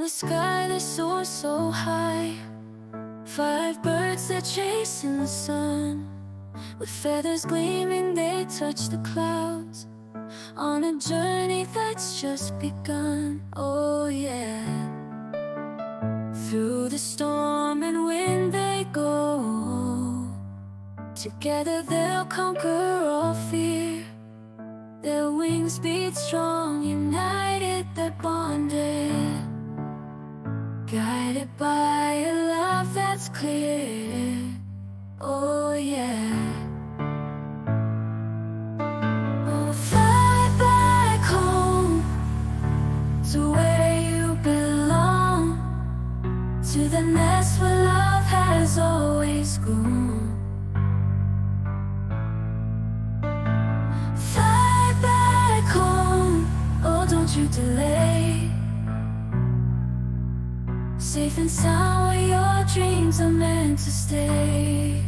the sky that soars so high. 5 birds that chase in the sun. With feathers gleaming they touch the clouds. On a journey that's just begun. Oh yeah. Through the storm and wind they go. Together they'll conquer all fear. Their wings beat strong, united they're bonded. Guided by a love that's clear. Oh yeah. Oh, fly back home to where you belong, to the nest where love has always grown. Fly back home, oh don't you delay. Safe and sound where your dreams are meant to stay.